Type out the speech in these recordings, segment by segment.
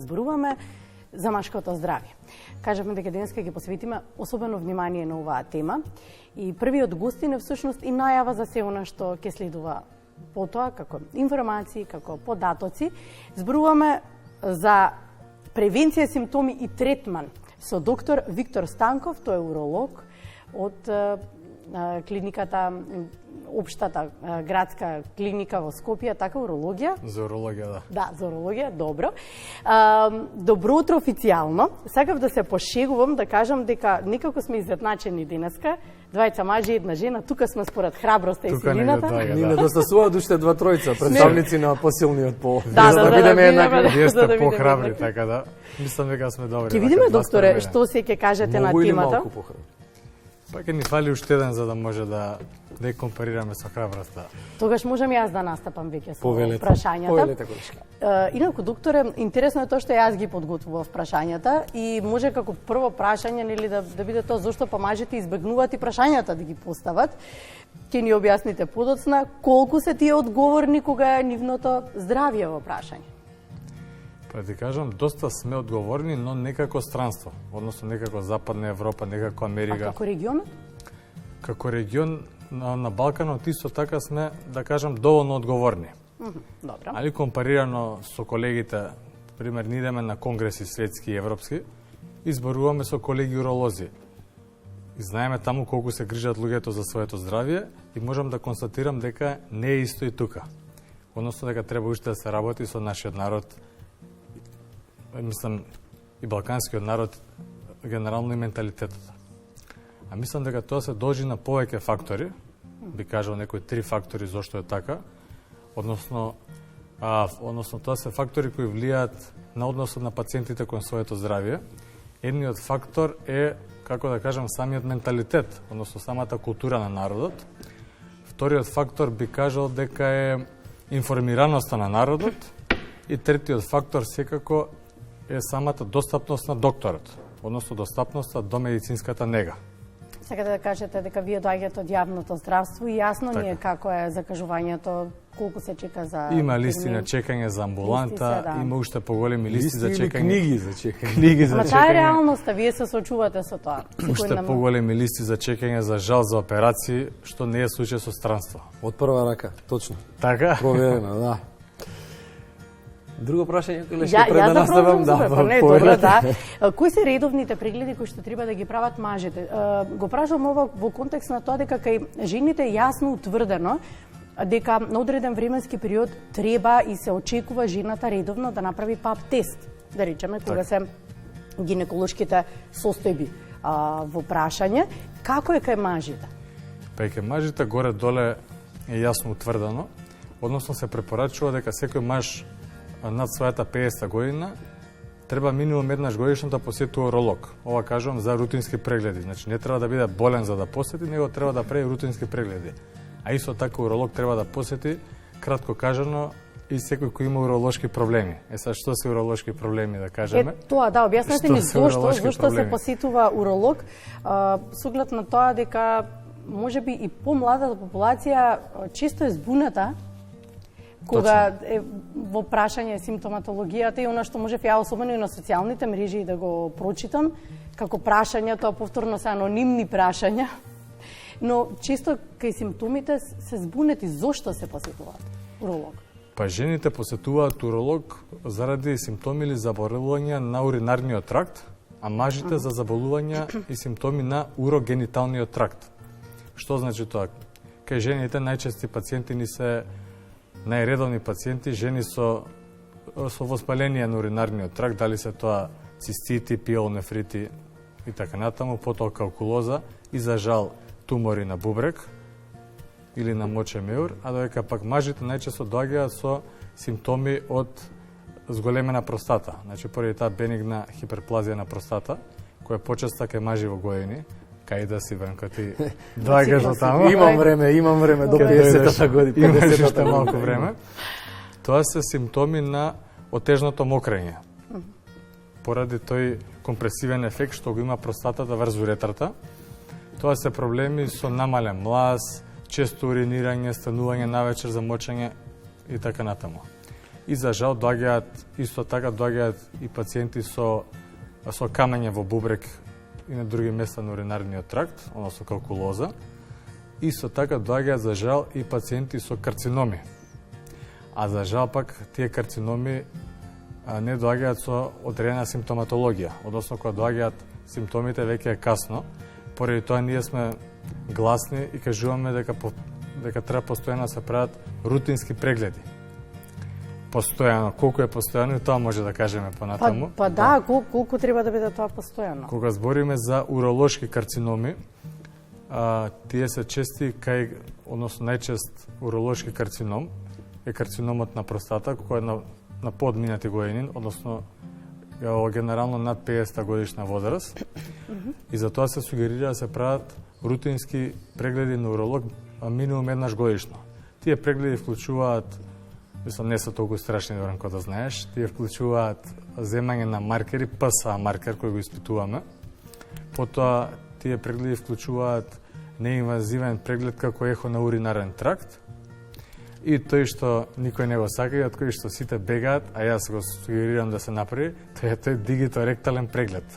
Зборуваме за машкото здравје. Кажавме дека денеска ќе посветиме особено внимание на оваа тема и првиот гостин е всушност и најава за се она што ќе следува потоа, како информации, како податоци. Зборуваме за превенција, симптоми и третман со доктор Виктор Станков, тој е уролог од клиниката, општата градска клиника во Скопје, така, урологија? За урологија, да. Да, за урологија, добро. Добро утро официјално. Сакав да се пошегувам, да кажам дека некако сме изедначени денеска. Двајца мажи и една жена, тука сме според храброста и силината. Ни недостасуваат уште два тројца, представници на посилниот пол. Да, видиме еднакви. Вие сте похрабри, така да. Мислам дека сме добри. Ќе видиме, докторе, што се ќе кажете на темата. Па ќе ни фали уште еден за да може да компарираме со храброста. Тогаш можам јас да настапам веќе со прашањата. Повелете, колешка. Инаку, докторе, интересно е тоа што јас ги подготвував прашањата и може како прво прашање, нели, да биде тоа зошто па мажите избегнуваат и прашањата да ги постават. Ќе ни објасните подоцна колку се тие одговорни кога е нивното здравје во прашање. Па ти кажам, доста сме одговорни, но некако странство, односно некако Западна Европа, некако Америка. А како регионот? Како регион на Балканот исто така сме, да кажам, доволно одговорни. Добро. Али компарирано со колегите, пример, ни идеме на конгреси светски и европски, изборуваме со колеги уролози. И знаеме таму колку се грижат луѓето за своето здравје и можам да констатирам дека не е исто и тука. Односно дека треба уште да се работи со нашиот народ, мислам и балканскиот народ, генерално и менталитетот. А мислам дека тоа се должи на повеќе фактори, би кажал некои 3 фактори зошто е така, односно тоа се фактори кои влијаат на односот на пациентите кон своето здравје. Едниот фактор е, како да кажам, самиот менталитет, односно самата култура на народот. Вториот фактор би кажал дека е информираноста на народот и третиот фактор секако е самата достапност на докторот, односно достапноста до медицинската нега. Сакате да кажете дека вие доаѓате од јавното здравство и јасно ни е како е закажувањето, колку се чека за... Има листи на чекање за амбуланта, има уште поголеми листи за чекање. Книги за чекање. Книги за чекање. чекање. Таа е реалноста, вие се соочувате со тоа. Уште поголеми листи за чекање за жал за операции, што не е случај со странство. Од прва рака, точно. Така? Проверено, да. Друго прашање, колешка, пред да наставам, Кои се редовните прегледи кои што треба да ги прават мажите? Го прашувам ова во контекст на тоа дека кај жените е јасно утврдено дека на одреден временски период треба и се очекува жената редовно да направи ПАП тест, да речеме, кога се гинеколошките состојби во прашање. Како е кај мажите? Па и кај мажите горе-доле е јасно утврдено, односно се препорачува дека секој маж над својата 50 година треба минимум еднаш годишно да посети уролог. Ова кажувам за рутински прегледи. Значи не треба да биде болен за да посети, него треба да прави рутински прегледи. А исто така уролог треба да посети, кратко кажано, и секој кој има уролошки проблеми. Сега што се уролошки проблеми, да кажеме? Тоа, да, објаснете ни зошто се посетува уролог, со оглед на тоа дека можеби и помладата популација често е збуната кога е во прашање симптоматологијата и она што можев ја особено и на социјалните мрежи да го прочитам, како прашања, тоа повторно се анонимни прашања, но често кај симптомите се збунети. Зошто се посетуваат уролог? Па жените посетуваат уролог заради симптоми или заболувања на уринарниот тракт, а мажите за заболувања и симптоми на урогениталниот тракт. Што значи тоа? Кај жените најчести пациенти ни се најредовни пациенти, жени со воспаление на уринарниот тракт, дали се тоа цистити, пиелонефрити и така натаму, потоа калкулоза и за жал тумори на бубрек или на мочен меур, а додека пак мажите најчесто доаѓаат со симптоми од зголемена простата, значи поради таа бенигна хиперплазија на простата, која е почеста кај мажи во години. Кај да си, Венко, ти доаѓаш до таму. Имам време, до 50-та година. Имаш уште малку време. Тоа се симптоми на отежното мокрење. Поради тој компресивен ефект што го има простатата врз уретрата. Тоа се проблеми со намален млаз, често уринирање, станување навечер за мочење и така натаму. И за жал исто така доаѓаат и пациенти со камења во бубрек и на други места на уринарниот тракт, односно калкулоза. Исто така доаѓаат за жал и пациенти со карциноми. А за жал пак тие карциноми не доаѓаат со одредена симптоматологија, односно кога доаѓаат симптомите веќе е касно. Поради тоа ние сме гласни и кажуваме дека треба постојано да се прават рутински прегледи. Постојано, колку е постојано, и тоа може да кажеме понатаму. Да, колку треба да биде тоа постојано? Кога збориме за уролошки карциноми, тие се чести односно најчест уролошки карцином е карциномот на простата, кој е на подминати години, односно генерално над 50 годишна возраст. И за тоа се сугерира да се прават рутински прегледи на уролог минимум еднаш годишно. Тие прегледи вклучуваат, не се толку страшни, Доренко, да знаеш, тие вклучуваат земање на маркери, ПСА маркер кој го испитуваме. Потоа тие прегледи вклучуваат неинвазивен преглед како ехо на уринарен тракт. И тој што никој не го сака и од кој што сите бегаат, а јас го сугерирам да се направи, тој дигиторектален преглед.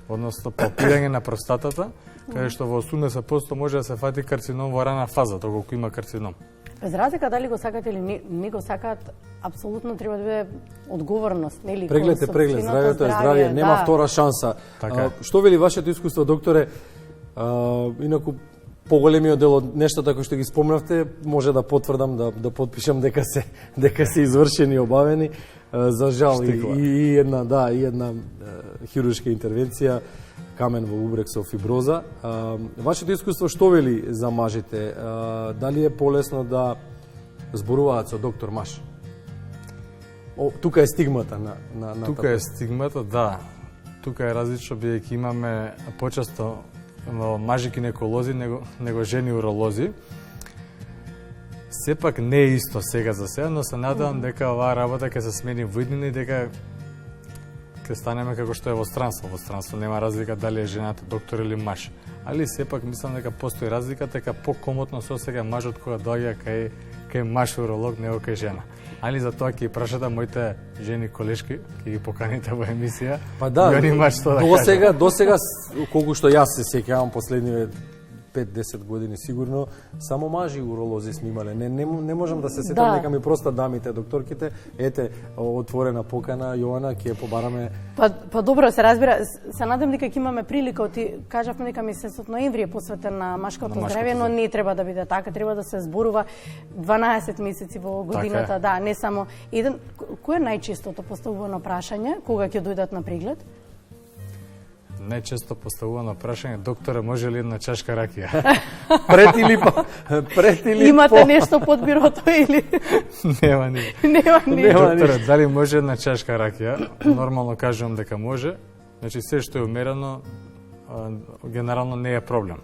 Односно палпирање на простатата, каде што во 80% може да се фати карцином во рана фаза, доколку има карцином. Без разлика дали го сакат или не го сакаат, апсолутно треба да биде одговорност, нели? Преглед е преглед, здравјето е здравје, нема втора шанса. Што вели вашето искуство, докторе? Инаку поголемиот дел од нештата кои што ги спомнавте, може да потврдам, да потпишам дека се извршени и обавени. За жал и една хируршка интервенција, камен во бубрек со фиброза. Вашето искуство што вели за мажите? Дали е полесно да зборуваат со доктор маж? Тука е стигмата на Тука е стигмата, да. Тука е различно, бидејќи имаме почесто мажи гинеколози него жени уролози. Сепак не е исто сега за сега, но се надевам дека оваа работа ќе се смени во иднина и дека ќе станеме како што е во странство. Во странство нема разлика дали е жената доктор или маж. Али сепак мислам дека постои разлика, дека покомотно се осеќа мажот кога доаѓа кај маж уролог, него кај жена. Али за тоа ќе прашате моите жени колешки, ќе ги поканите во емисија. Па да, до сега колку што јас се сеќавам последниве 5-10 години сигурно, само мажи уролози снимале. Не можам да се сетам дека ми проста дамите, докторките, ете, отворена покана, Јоана, ќе побараме... Па добро, се разбира. Се надам дека ќе имаме прилика, кажавме дека месецот ноември е посветен на машкото здравје, но не треба да биде така, треба да се зборува 12 месеци во годината, да, не само еден. Кој е најчестото поставувано прашање кога ќе дојдат на преглед? Најчесто поставувано прашање, докторе, може ли една чашка ракија? Пред или Имате нешто под бирото или? Нема ни. Докторе, дали може една чашка ракија? Нормално кажувам дека може. Значи, се што е умерено, генерално не е проблем.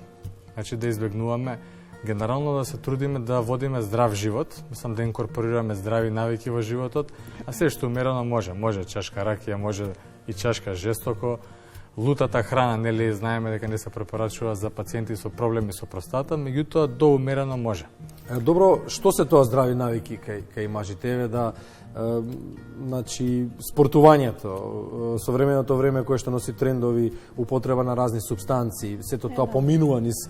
Значи, да избегнуваме, генерално да се трудиме да водиме здрав живот, мислам да инкорпорираме здрави навики во животот, а се што умерено може. Може чашка ракија, може и чашка жестоко. Лутата храна, нели, знаеме дека не се препорачува за пациенти со проблеми со простата, меѓутоа до умерено може. Добро, што се тоа здрави навики кај мажите? Еве да, значи, спортувањето, современото време кое што носи трендови, употреба на разни супстанции, сето тоа поминува низ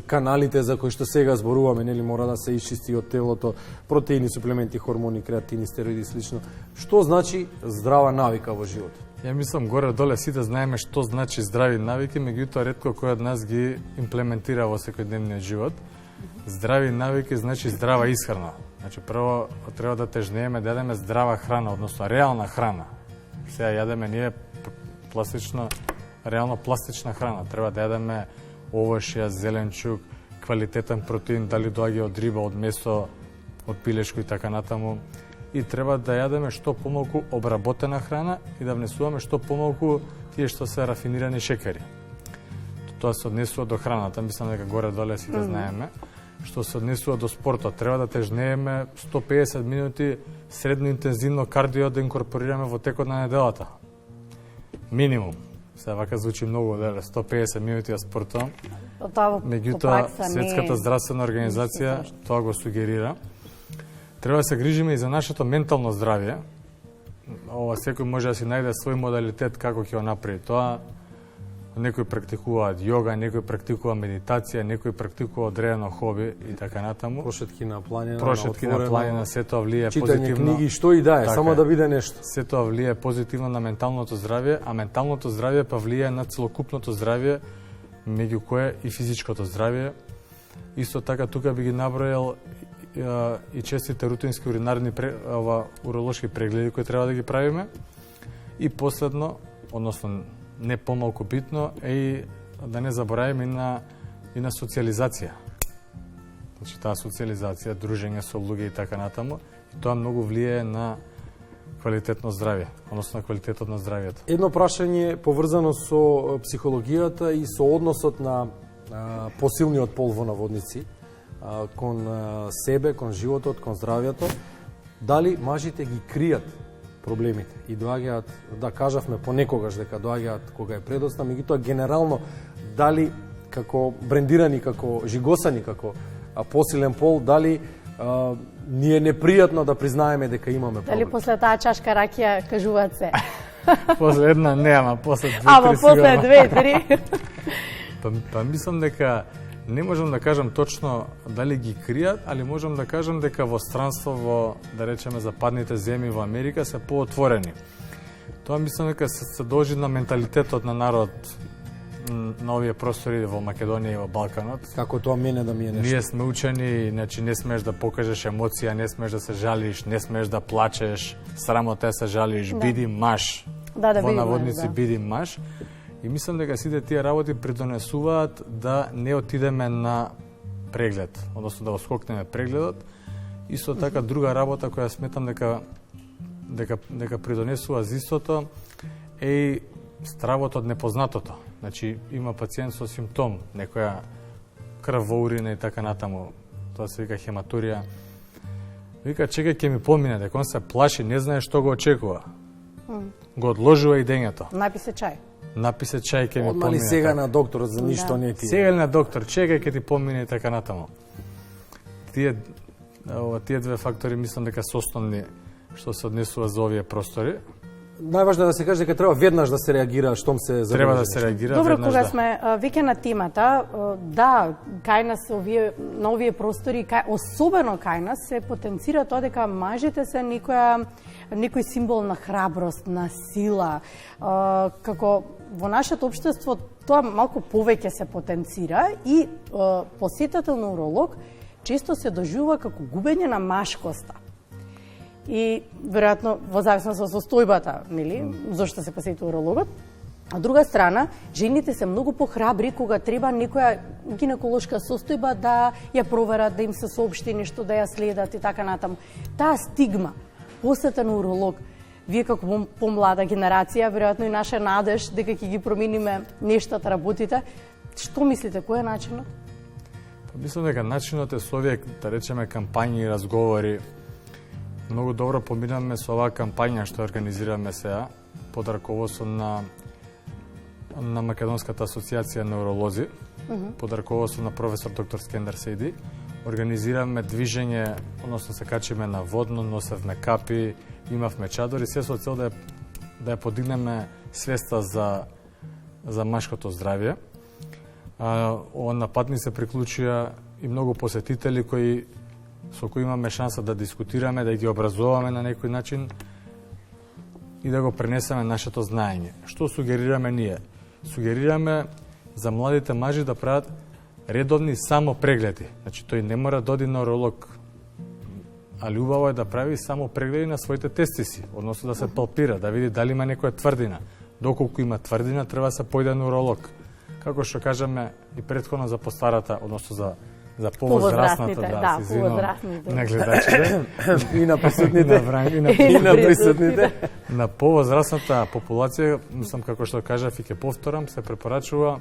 каналите за кои што сега зборуваме, нели, мора да се исчисти од телото, протеини, суплементи, хормони, креатини, стероиди и слично. Што значи здрава навика во животот? Ја мислам, горе-доле сите знаеме што значи здрави навики, меѓутоа ретко кој од нас ги имплементира во секојдневниот живот. Здрави навики значи здрава исхрана. Значи, прво треба да тежнееме да јадеме здрава храна, односно реална храна. Сега јадеме ние реално пластична храна. Треба да јадеме овошја, зеленчук, квалитетен протеин, дали доаѓа од риба, од месо, од пилешко и така натаму. И треба да јадеме што помалку обработена храна и да внесуваме што помалку тие што се рафинирани шекери. Тоа се однесува до храната, мислам дека горе-доле сите знаеме. Што се однесува до спортот, треба да тежнееме 150 минути средно интензивно кардио да инкорпорираме во текот на неделата. Минимум. Сега вака звучи многу, 150 минути ја спортувам. Меѓутоа, Светската здравствена организација тоа го сугерира. Треба да се грижиме и за нашето ментално здравје. Ова секој може да си најде свој модалитет како ќе го направи тоа. Некои практикуваат јога, некои практикува медитација, некои практикува одредено хоби и така натаму. Прошетки на планина, Прошетки на планина, се тоа влие читање позитивно. книги, што и да е, Така само е. да биде нешто. Се тоа влие позитивно на менталното здравје, а менталното здравје па влие на целокупното здравје, меѓу кое и физичкото здравје. Исто така тука би ги набројал и честите рутински уринарни уролошки прегледи кои треба да ги правиме. И последно, односно не помалку битно, е и да не забораваме и на социализација. Значи таа социализација, дружење со луѓе и така натаму, и тоа многу влие на квалитетно здравје, односно на квалитетот на здравјето. Едно прашање поврзано со психологијата и со односот на посилниот пол во наводници кон себе, кон животот, кон здравјето. Дали мажите ги кријат проблемите и доаѓаат, да кажавме понекогаш дека доаѓаат кога е предоста, меѓутоа генерално дали како брендирани, како жигосани, како посилен пол, дали ни е непријатно да признаеме дека имаме проблем? Дали после таа чашка ракија кажуваат се? После една не, ама после две-три Ама после две-три. Па мислам дека не можам да кажам точно дали ги кријат, али можам да кажам дека во странство, во, да речеме, западните земји во Америка се поотворени. Тоа мислам дека се должи на менталитетот на народ на овие простори во Македонија и во Балканот. Како тоа мене да ми е нешто? Ние сме учени, значи не смееш да покажеш емоција, не смееш да се жалиш, не смееш да плачеш, срамо те се жалиш, да. Биди маж. Да, во наводници, биди маж. И мислам дека сите тие работи придонесуваат да не отидеме на преглед, односно да оскокнеме прегледот. Исто така друга работа која сметам дека придонесува за истото е и стравот од непознатото. Значи има пациент со симптом, некоја крв во урина и така натаму, тоа се вика хематурија. Вика, чекај, ќе ми помине, дека он се плаши, не знае што го очекува. Го одложува идењето. Написе чај. Написе чај, ќе ми помине. Одмали сега на докторот за ништо не ти. Сега на доктор, чекај, ќе ти помине и така натаму. Тие две фактори мислам дека се основни што се однесува за овие простори. Најважно е да се каже дека треба веднаш да се реагира штом се забележи. Треба да се реагира добро, веднаш. Добро, кога да. сме веќе на темата, да, кај нас на овие простори, особено кај нас се потенцира тоа дека мажите се некој символ на храброст, на сила, како во нашето општество тоа малку повеќе се потенцира и посетител на уролог често се доживува како губење на машкоста. И веројатно во зависност од состојбата, нели, зошто се посети урологот. А друга страна, жените се многу похрабри кога треба некоја гинеколошка состојба да ја проверат, да им се соопшти нешто, да ја следат и така натаму. Таа стигма, посета на уролог, вие како помлада генерација, веројатно и наша надеж дека ќе ги промениме нештата, работите. Што мислите, кој е начинот? Мислам дека начинот е со овие, да речеме, кампањи и разговори. Многу добро поминаме со оваа кампања што организираме сега под раководство на Македонската асоциација на уролози, под раководство на професор доктор Скендер Сейди. Организираме движење, односно се качиме на водно, носевме капи, имавме чадори, се со цел да ја подигнеме свеста за машкото здравје. На пат ни се приклучија и многу посетители со кои имаме шанса да дискутираме, да ги образуваме на некој начин и да го пренесеме нашето знаење. Што сугерираме ние? Сугерираме за младите мажи да прават редовни само прегледи. Значи, тој не мора да оди на уролог, али убаво е да прави само прегледи на своите тестиси, односно да се палпира, да види дали има некоја тврдина. Доколку има тврдина, треба да се појде на уролог. Како што кажаме и претходно за постарата, односно за повозрастната, да, се извинувам на гледачите и на присутните, и на присутните. На повозрастната популација, мислам како што кажав и ќе повторам, се препорачува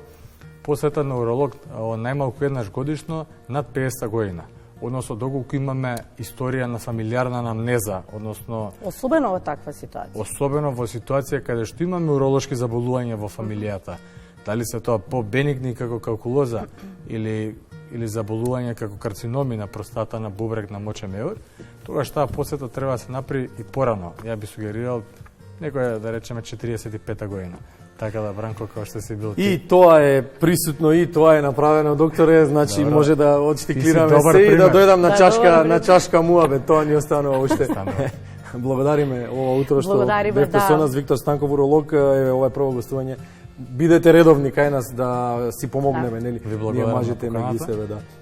посета на уролог најмалку еднаш годишно над 50 година. Односно, доколку имаме историја на фамилиарна анамнеза, односно... Особено во таква ситуација. Особено во ситуација каде што имаме уролошки заболувања во фамилијата. Дали се тоа по-бенигни како калкулоза или заболување како карциноми на простата, на бубрек, на мочен мевур, тогаш таа посета треба да се направи и порано. Ја би сугерирал некоја, да речеме, 45-та година. Така да, Бранко, како што си бил ти. И тоа е присутно, и тоа е направено, докторе, значи добро. може да отштиклираме се и да дојдам на чашка муабет, тоа ни останува уште. Благодариме ова утро што бевте со нас, Виктор Станков, уролог, ова е прво гостување. Бидете редовни кај нас да си помогнеме, нели? Ние мажите меѓу себе, да.